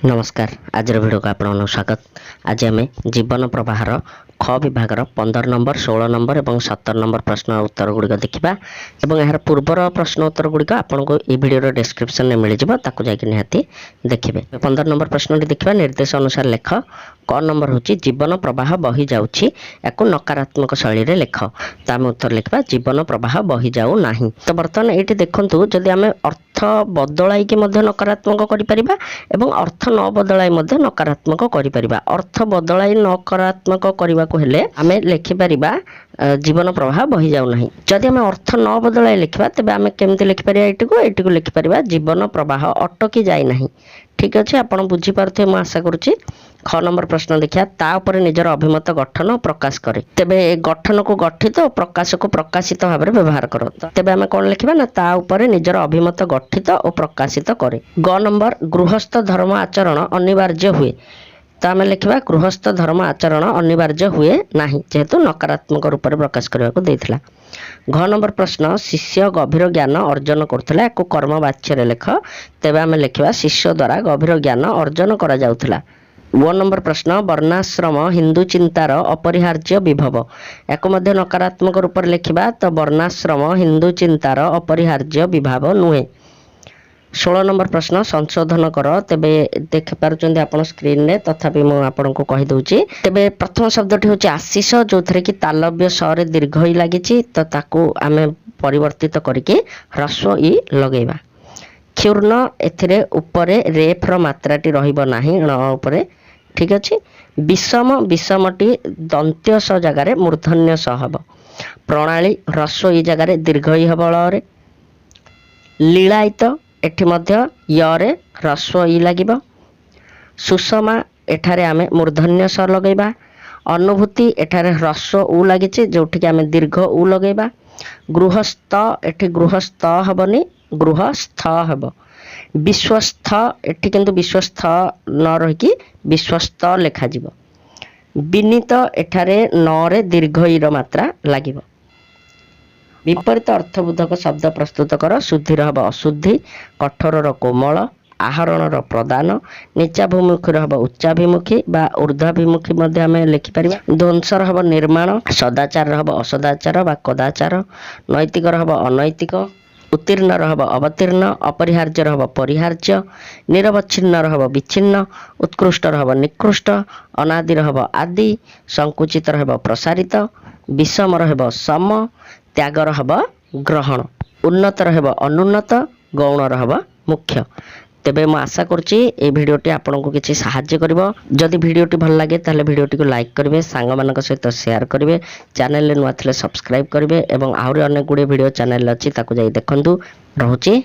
नमस्कार आज भिडियो को आपको स्वागत। आज आम जीवन प्रवाहर ख विभागर 15 नंबर 16 नंबर और 17 नंबर प्रश्न उत्तर गुड़िक देखा और यार पूर्वर प्रश्न उत्तर गुड़िक आपको ये भिडियो डिस्क्रिप्शन में मिल जाए निहाती देखिए। 15 नंबर प्रश्न देखा निर्देश अनुसार लेख क नंबर हूँ जीवन प्रवाह बही जाऊँगी या नकारात्मक शैली में लेख। तो आम उत्तर लिखा जीवन प्रवाह बही जाऊ ना। तो बर्तमान ये देखूँ जदि आम अर्थ बदलाई नकारात्मक करिपरिबा एवं अर्थ न बदलाई नकारात्मक करिपरिबा। अर्थ बदलाई नकारात्मक करने को हेले आमे लिखिपारिबा जीवन प्रवाह बही जाऊ ना। जदि आम अर्थ न बदलाई लिखा तेज आम केमती लिखिपर ये लिखिपर जीवन प्रवाह अटकी जाए ना। ठीक अच्छे आप बुझीपारे मुझे आशा करुँची। ख नंबर प्रश्न देखिए तापर निजर अभिमत गठन और प्रकाश करे। तेबे गठन को गठित और प्रकाश को प्रकाशित भाव में व्यवहार कर। तेबे आम कौन लिखा ना तापर निजर अभिमत गठित और प्रकाशित करे। ग नंबर गृहस्थ धर्म आचरण अनिवार्य हुए। तो आम लिखा गृहस्थ धर्म आचरण अनिवार्य हुए ना जेहेतु नकारात्मक रूप में प्रकाश करने को देता। घ नंबर प्रश्न शिष्य गभीर ज्ञान अर्जन करुला कर्मवाच्य लेख। तेबे आम लिखा शिष्य द्वारा गभीर ज्ञान अर्जन करा जाउथला। वो नंबर प्रश्न वर्णाश्रम हिंदू चिंतार अपरिहार्य विभव एक नकारात्मक रूप में लिखा। तो वर्णाश्रम हिंदू चिंतार अपरिहार्य विभाव नुहे। 16 नंबर प्रश्न संशोधन कर। तेबे देखिपारे आप स्क्रीन में तथापि मुझे कहीदे। तेबे प्रथम शब्दटी हूँ आशीष जो थे कि तालव्य स दीर्घ ई लगी। तो ताकू आम परिवर्तित करके ह्रस्व ई लगेगा। क्षुर्ण एथिरे उपरे रेफ्र मात्राटी रहिबो नाही ण उपरे। ठीक अच्छे। विषम विषमटी दंत्य स जगार मूर्धन्य स हब। प्रणाली ह्रस्व ई जगार दीर्घ ई हब ଳରେ। लीलायित एठी मध्य यरे ह्रस्व ई लागिबो। सुषमा एठारे आमे मूर्धन्य स लगेबा। अनुभूति एठारे ह्रस्व उ लागिचे जोठी आमे दीर्घ उ लगेबा। गृहस्थ एठी गृहस्थ हबनी गृहस्थ हब। विश्वस्थ एठी किंतु विश्वस्थ न रही विश्वस्त लेखा जीव। विनीत एठारे न दीर्घ ईर मात्रा लागिबो। विपरीत अर्थबोधक शब्द प्रस्तुत कर। शुद्धिर हब अशुद्धि। कठोर कोमल। आहरण प्रदान। नीचाभिमुखी हब उच्चाभिमुखी बा ऊर्ध्वाभिमुखी लिखिपर। ध्वंसर हब निर्माण। सदाचार हब असदाचार बा कदाचार। नैतिक हब अनैतिक। उत्तीर्ण हब अवतीर्ण। अपरिहार्य हब परिहार्य। निरवच्छिन्न हब विच्छिन्न। उत्कृष्ट हब निकृष्ट। अनादि हब आदि। संकुचित हब प्रसारित। विषम हब सम। त्यागर हब ग्रहण। उन्नत हब अनुन्नत। गौण हब मुख्य। तेबे मैं आशा करुँची ये भिडियोटी आपको किसी साहाय्य करिवो। जदि भिडियोटी भल लगे ताले भिडियोटी को लाइक करेंगे, सांग मानक सहित शेयर करेंगे, चैनल नुआ थे सब्सक्राइब करेंगे और आहरी अनेक गुड़े भिडियो चैनल अच्छी ताकू जाई देखंतु। रहुची।